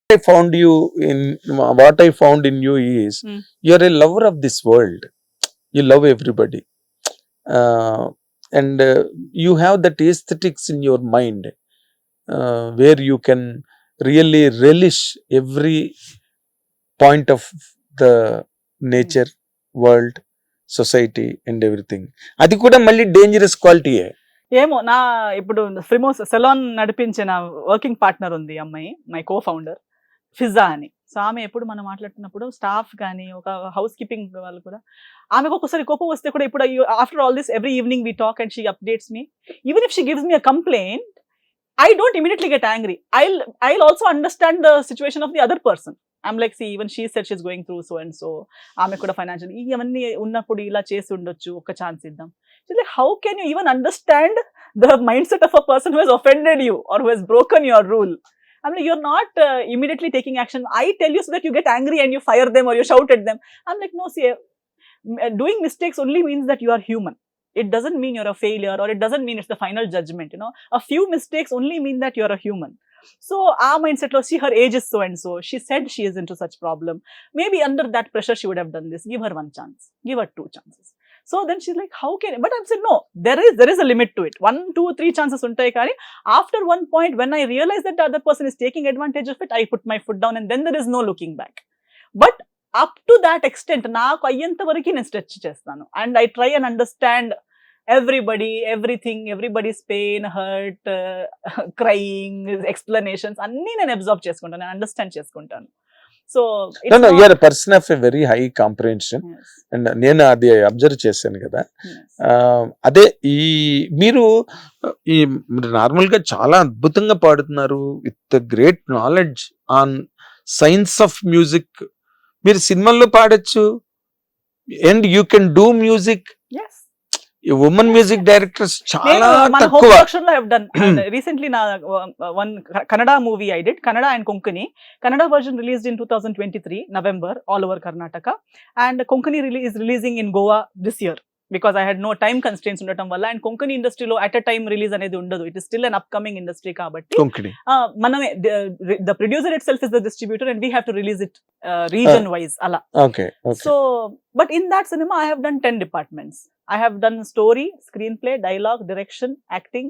I found you in what I found in you is you're a lover of this world. You love everybody, uh, and you have that aesthetics in your mind, where you can really relish every point of the nature, world, society and everything. అది కూడా మళ్ళీ dangerous క్వాలిటీయే. ఏమో నా ఇప్పుడు ఫ్రిమోస్ salon నడిపించిన working partner ఉంది ఈ అమ్మాయి, మై కో ఫౌండర్ ఫిజా అని. సో ఆమె ఎప్పుడు మనం మాట్లాడుతున్నప్పుడు స్టాఫ్ కానీ ఒక హౌస్ కీపింగ్ వాళ్ళు కూడా ఆమెకు ఒక్కొక్కసారి కోపం వస్తే కూడా ఇప్పుడు after all this every evening we talk and she updates me. Even if she gives me a complaint, I don't immediately get angry. I'll also understand the situation of the other person. I'm like, see, even she said she's going through so and so. ఆమె కూడా financial ఇవన్నీ ఉన్నప్పుడు ఇలా చేసి ఉండొచ్చు, ఒక్క chance ఇద్దాం. She's like, how can you even understand the mindset of a person who has offended you or who has broken your rule? I'm like, you're not immediately taking action. I tell you so that you get angry and you fire them or you shout at them. I'm like, no, see, doing mistakes only means that you are human. It doesn't mean you're a failure, or it doesn't mean it's the final judgment, you know. A few mistakes only mean that you're a human. So our mindset was, see, her age is so and so, she said she is into such problem, maybe under that pressure she would have done this. Give her one chance, give her 2 chances. So then she's like, how can I? But I'm saying, no, there is a limit to it. 1, 2, 3 chances untai kani after one point when I realize that the other person is taking advantage of it, I put my foot down and then there is no looking back. But up to that extent నాకు అయ్యేంత వరకు నేను stretch చేస్తాను, and I try and understand everybody, everything, everybody's pain, hurt, crying, explanations అన్నీ నేను observe చేసుకుంటాను, నేను understand చేసుకుంటాను. So no, you are a person of a very high comprehension. Yes. And నేను అది అబ్జర్వ్ చేశాను కదా. అదే ఈ మీరు ఈ నార్మల్ గా చాలా అద్భుతంగా పాడుతున్నారు, with great knowledge on science of music. మీరు సినిమాల్లో పాడొచ్చు, and you can do music. Women music directors చాలా తక్కువ. రీసెంట్లీ నా one Kannada movie I did, Kannada and Konkani. Kannada version released in 2023 November all over Karnataka, and Konkani is releasing in Goa this year because I had no time constraints undatam valla, and Konkani industry lo at a time release anedi undadu. It is still an upcoming industry kabatti Konkani maname the producer itself is the distributor and we have to release it region wise ala. Okay. So but in that cinema I have done 10 departments. I have done story, screenplay, dialogue, direction, acting,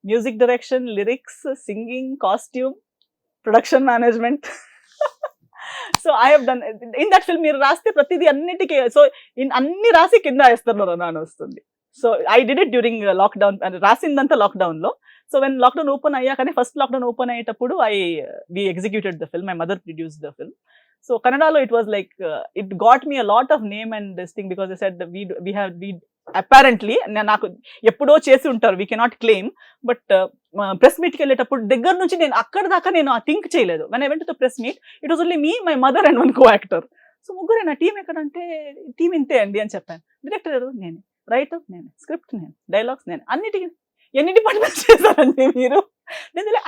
music direction, lyrics, singing, costume, production management. So I have done in that film. మీరు రాస్తే ప్రతిదీ అన్నిటికీ, so in అన్ని రాసి కింద వేస్తున్నారు అని వస్తుంది. So I did it during lockdown, రాసిందంతా లాక్డౌన్ లో. సో వెన్ లాక్డౌన్ ఓపెన్ అయ్యాకనే, ఫస్ట్ లాక్డౌన్ ఓపెన్ అయ్యేటప్పుడు we executed the film. My mother produced the film. So Kannadalo it was like it got me a lot of name and this thing because they said that we apparently నాకు ఎప్పుడో చేసి ఉంటారు, we cannot claim, but press మీట్కి వెళ్ళేటప్పుడు దగ్గర నుంచి నేను అక్కడ దాకా నేను థింక్ చేయలేదు. when I went to the press meet, it was only me, my mother and one co-actor. So ముగ్గురే, నా టీం ఎక్కడంటే టీం ఇంతే అండి అని చెప్పాను. డైరెక్టర్ నేను, రైటర్ నేను, స్క్రిప్ట్ నేను, డైలాగ్స్ నేను, అన్నిటికీ ఎన్ని డిపార్ట్మెంట్స్ చేశారండి మీరు?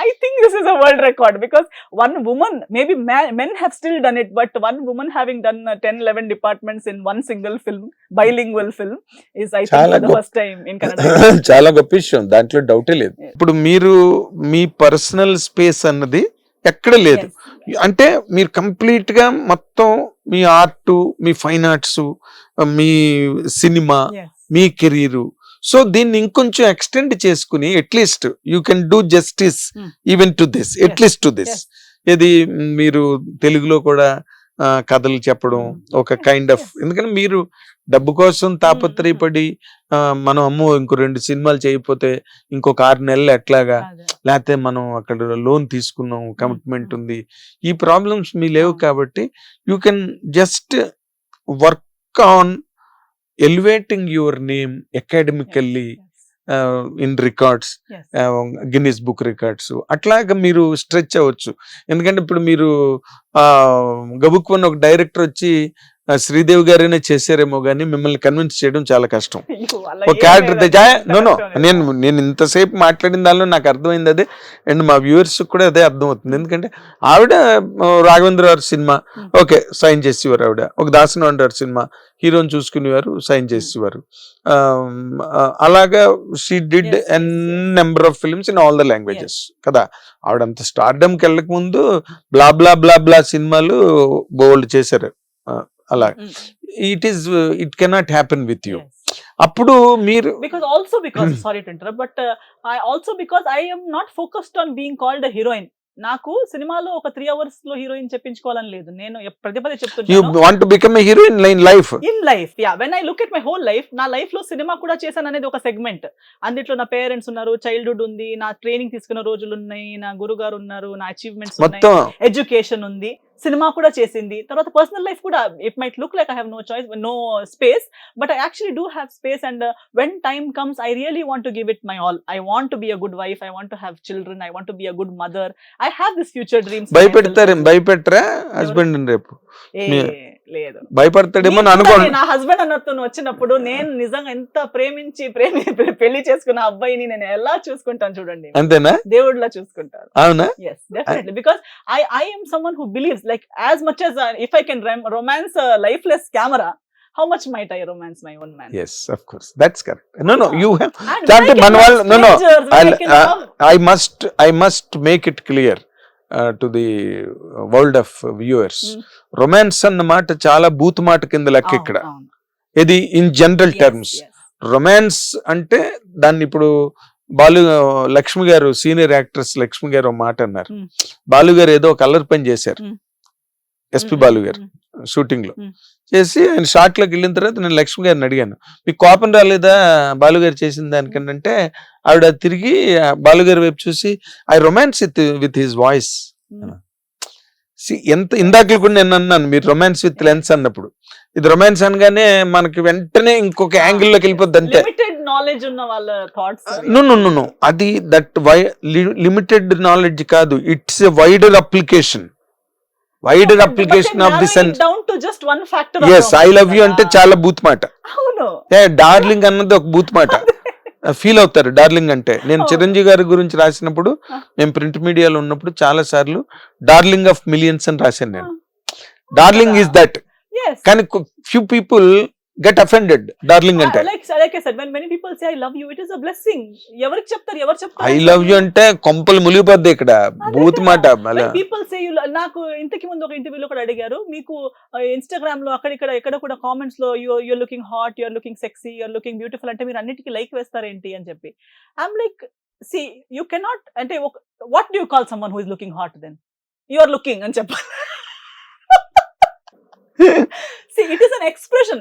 I think this is a world record because one woman, maybe men have still done it, but one woman having done 10-11 departments in one single film, bilingual film, is I think for the first time in Kannada. చాలా గొప్ప విషయం, దాంట్లో డౌటే లేదు. ఇప్పుడు మీరు మీ personal space అన్నది ఎక్కడ లేదు. అంటే మీరు కంప్లీట్ గా మొత్తం మీ ఆర్ట్, మీ ఫైన్ ఆర్ట్స్, మీ సినిమా, మీ కెరీర్, సో దీన్ని ఇంకొంచెం ఎక్స్టెండ్ చేసుకుని at least you can do justice even to this, at least to this. ఇది మీరు తెలుగులో కూడా కథలు చెప్పడం ఒక కైండ్ ఆఫ్, ఎందుకంటే మీరు డబ్బు కోసం తాపత్రయపడి మనం అమ్మో ఇంకో 2 సినిమాలు చేయకపోతే ఇంకొక 6 నెలలు ఎట్లాగా, లేకపోతే మనం అక్కడ లోన్ తీసుకున్నాం, కమిట్మెంట్ ఉంది, ఈ ప్రాబ్లమ్స్ మీ లేవు. కాబట్టి you can just work on elevating your name academically, in records, Guinness book records, అట్లాగా మీరు స్ట్రెచ్ అవ్వచ్చు. ఎందుకంటే ఇప్పుడు మీరు గబుక్కున్న ఒక డైరెక్టర్ వచ్చి శ్రీదేవి గారైనా చేశారేమో కానీ మిమ్మల్ని కన్విన్స్ చేయడం చాలా కష్టం. అయ్యో, అలా ఒక ఏం క్యారెక్టర్ లేదండి, అంత నో కష్టం లేదు. నేను ఇంతసేపు మాట్లాడిన దానిలో నాకు అర్థమైంది అదే, అండ్ మా వ్యూవర్స్ కూడా అదే అర్థం అవుతుంది. ఎందుకంటే ఆవిడ రాఘవేంద్ర గారి సినిమా ఓకే సైన్ చేసేవారు, ఆవిడ ఒక దాసనారాయణ గారి సినిమా హీరోని చూసుకునేవారు, సైన్ చేసేవారు. అలాగా షీ డిడ్ Yes, ఎన్ yes, yes. Number of films in all the languages కదా. ఆవిడ అంత స్టార్డమ్కి వెళ్ళక ముందు బ్లా బ్లా బ్లా బ్లా సినిమాలు బోల్డ్ చేశారు. అలా it cannot happen with you. Yes. అప్పుడు మీరు because sorry to interrupt, but because I am not focused on being called a heroine. నాకు సినిమాలో ఒక 3 hours లో హీరోయిన్ చెప్పించుకోవాలని లేదు. నేను పదే యూ చెప్తున్నాను, want to become a heroine in life. In life, yeah, when I look at my whole life, నా life లో సినిమా కూడా చేశాను అనేది ఒక సెగ్మెంట్. అందులో నా పేరెంట్స్ ఉన్నారు, చైల్డ్హుడ్ ఉంది, నా ట్రైనింగ్ తీసుకున్న రోజులు ఉన్నాయి, నా గురుగారు ఉన్నారు, నా అచీవ్మెంట్స్ ఉన్నాయి, మొత్తం ఎడ్యుకేషన్ ఉంది, సినిమా కూడా చేసింది. తర్వాత పర్సనల్ లైఫ్ కూడా, it might look like I have no choice, no space, but I actually do have space. And when time comes I really want to give it my all. I want to be a good wife, I want to have children, I want to be a good mother, I have this future dreams. భయపెట్టరా husband రేపు? లేదు, భయపడతాడేమో అని అనుకోండి. నా husband అన్నతో వచ్చినప్పుడు నేను నిజంగా ఎంత ప్రేమించి పెళ్లి చేసుకున్న అబ్బాయిని నేను ఎలా చూసుకుంటాను చూడండి, అంతేనా? దేవుడిలా చూసుకుంటాను. అవునా? Yes, definitely, because I am someone who believes, like, as much as if I can romance a lifeless camera, how much might I romance my own man? Yes, of course, that's correct. No, you have. And Chanti, when I can love no, strangers, when I can love- I must make it clear to the world of viewers. Romance అన్న మాట చాలా booth మాట కింద లెక్క ఇక్కడ. అవును. ఇది in general Yes, terms. yes. Romance అంటే దాన్ని ఇప్పుడు లక్ష్మి గారు, సీనియర్ యాక్ట్రెస్ లక్ష్మి గారు ఒక మాట అన్నారు. బాలు గారు ఏదో కలర్ పని చేశారు, ఎస్పి బాలు గారు షూటింగ్ లో చేసి ఆయన షార్ట్ లోకి వెళ్ళిన తర్వాత నేను లక్ష్మి గారిని అడిగాను, మీకు కోపం రాలేదా బాలు గారు చేసిన దానికంటే? ఆవిడ తిరిగి బాలు గారి వైపు చూసి I romance with his voice. ఎంత ఇందాకలు కూడా నేను అన్నాను మీరు రొమాన్స్ విత్ లెన్స్ అన్నప్పుడు, ఇది రొమాన్స్ అనగానే మనకి వెంటనే ఇంకొక యాంగిల్ లోకి వెళ్ళిపోద్ది అంతే. Limited knowledge ఉన్న వాళ్ళ thoughts. నో అది దట్ లిమిటెడ్ నాలెడ్జ్ కాదు, it's a wider application of the sense. Down to just one factor. Yes, I love you అంటే చాలా బూత్ మాట. అవును. డార్లింగ్ అన్నది ఒక బూత్ మాట. ఫీల్ అవుతారు డార్లింగ్ అంటే. నేను చిరంజీవి గారి గురించి రాసినప్పుడు, మేము ప్రింట్ మీడియాలో ఉన్నప్పుడు చాలా సార్లు డార్లింగ్ ఆఫ్ మిలియన్స్ అని రాశాను నేను. Darling is that. Yes. కానీ few people get offended darling అంటే. Like I said, when many people say I love you, it is a blessing. ఎవరు చెప్తారు? ఐ లవ్ యూ అంటే కొంపలు ములిగిపోద్ది ఇక్కడ, బూత్ మాట. పీపుల్ సే నాకు ఇంతకు ముందు ఒక ఇంటర్వ్యూలో కూడా అడిగారు, మీకు ఇన్స్టాగ్రామ్ లో ఎక్కడ కూడా కామెంట్స్ లో you're looking hot, you're looking sexy, you're looking beautiful అంటే మీరు అన్నిటికీ లైక్ వేస్తారేంటి అని చెప్పి. I'm like, see, you cannot, అంటే what do you call someone who is looking hot then? You are looking అని చెప్పాలి. See, it is an expression.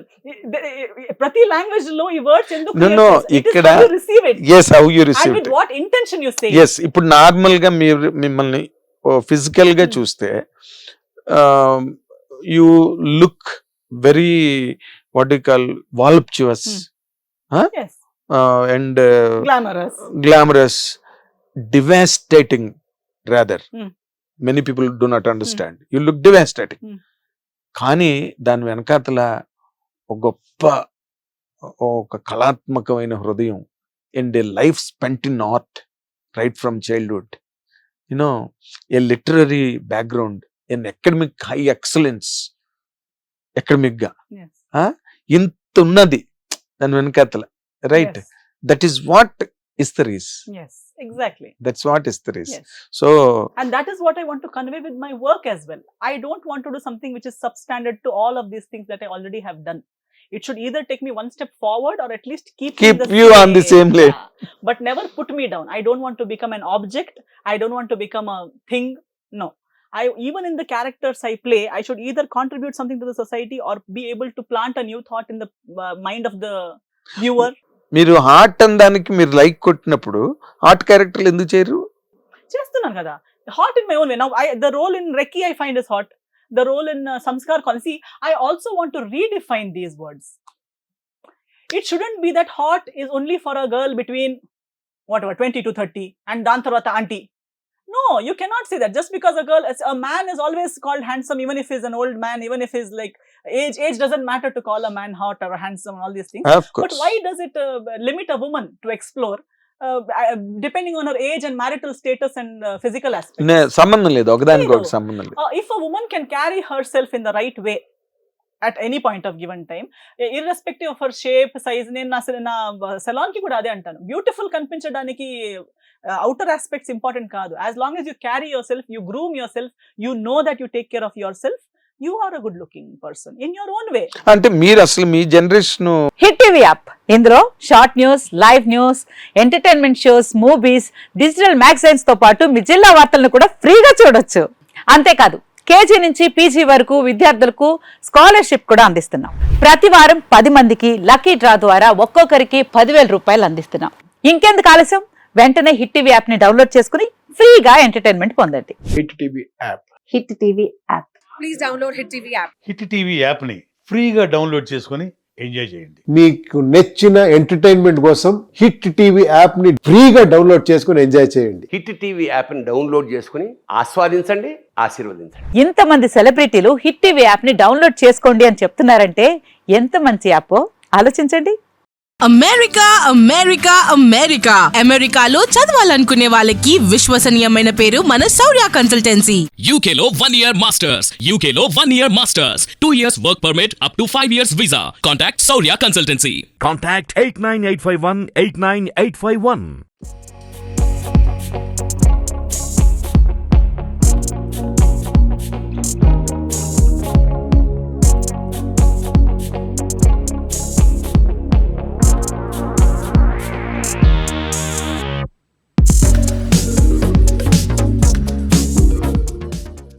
ప్రతి లాంగ్వేజ్ లో ఈ వర్డ్స్ ఎందుకు? No, ఇక్కడ receive it. yes, how you receive and with it. what intention you say. Yes, ఇప్పుడు normal గా మిమ్మల్ని ఫిజికల్ గా చూస్తే you look very what you call voluptuous Yes. And Glamorous. Devastating rather. Many people do not understand. You look devastating. కానీ దాని వెనకాతల ఒక గొప్ప ఒక కళాత్మకమైన హృదయం and a life spent in art right from childhood, you know a literary background, an academic high excellence academic గా. Yes. ఇంత ఉన్నది దాని వెనకాతల, right? Yes. That is what Istari is. Yes, exactly. That's what Istari is. Yes. So, and that is what I want to convey with my work as well. I don't want to do something which is substandard to all of these things that I already have done. It should either take me one step forward or at least keep you on the same lane. Yeah, but never put me down. I don't want to become an object. I don't want to become a thing. No. Even in the characters I play, I should either contribute something to the society or be able to plant a new thought in the mind of the viewer. మీరు heart అన్న దానికి మీరు like కొట్టినప్పుడు heart క్యారెక్టర్లు ఎందుకు చేయరు? చేస్తున్నాను కదా, hot in my own way. Now the role in Reki I find is hot. The role in Samskar Konsi, I also want to redefine these words. It shouldn't be that hot is only for a girl between 20 to 30 and dan tarvata auntie. No, you cannot say that. Just because a man is always called handsome, even if he's an old man, even if he's like age doesn't matter to call a man hot or handsome and all these things. Of course. But why does it limit a woman to explore depending on her age and marital status and physical aspects? సంబంధం లేదు, ఒకదానికి లేదు. ఒక సంబంధం లేదు. If a woman can carry herself in the right way at any point of given time, irrespective of her shape, size, నేను నా salon కి కూడా అదే అంటాను, బ్యూటిఫుల్ కనిపించడానికి outer aspects important కాదు. As long as you carry yourself, you groom yourself, you know that you take care of yourself, you are a good looking person in your own way. అంటే మీరు అసలు మీ generation hit TV app, ఇందులో short news, live news, entertainment shows, movies, digital magazines తో పాటు మీ జిల్లా వార్తలను కూడా ఫ్రీగా చూడొచ్చు. అంతేకాదు కేజీ నుంచి పీజీ వరకు విద్యార్థులకు స్కాలర్షిప్ కూడా అందిస్తున్నాం. ప్రతి వారం 10 మందికి లక్కీ డ్రా ద్వారా ఒక్కొక్కరికి 10,000 రూపాయలు అందిస్తున్నాం. ఇంకెందుకు ఆలస్యం, వెంటనే హిట్ టీవీ యాప్ ని డౌన్లోడ్ చేసుకుని ఫ్రీగా ఎంటర్టైన్మెంట్ పొందండి. Hit TV app. Hit TV app. Please download Hit TV app. Hit TV యాప్ని ఫ్రీగా డౌన్లోడ్ చేసుకొని ఎంజాయ్ చేయండి. మీకు నచ్చిన ఎంటర్టైన్మెంట్ కోసం హిట్ టీవీ యాప్ ని ఫ్రీగా డౌన్లోడ్ చేసుకుని ఎంజాయ్ చేయండి. హిట్ టీవీ యాప్ని డౌన్లోడ్ చేసుకుని ఆస్వాదించండి, ఆశీర్వదించండి. ఇంతమంది సెలబ్రిటీలు హిట్ టీవీ యాప్ ని డౌన్లోడ్ చేసుకోండి అని చెప్తున్నారంటే ఎంత మంచి యాప్ ఆలోచించండి. అమెరికా అమెరికా అమెరికా అమెరికాలో చదవాలనుకునే వాళ్ళకి విశ్వసనీయమైన పేరు మన శౌర్య consultancy. UK Law 1 Year Masters. UK Law 1 Year Masters. 2 years work permit up to 5 years visa. Contact Saurya Consultancy. Contact 89851 89851.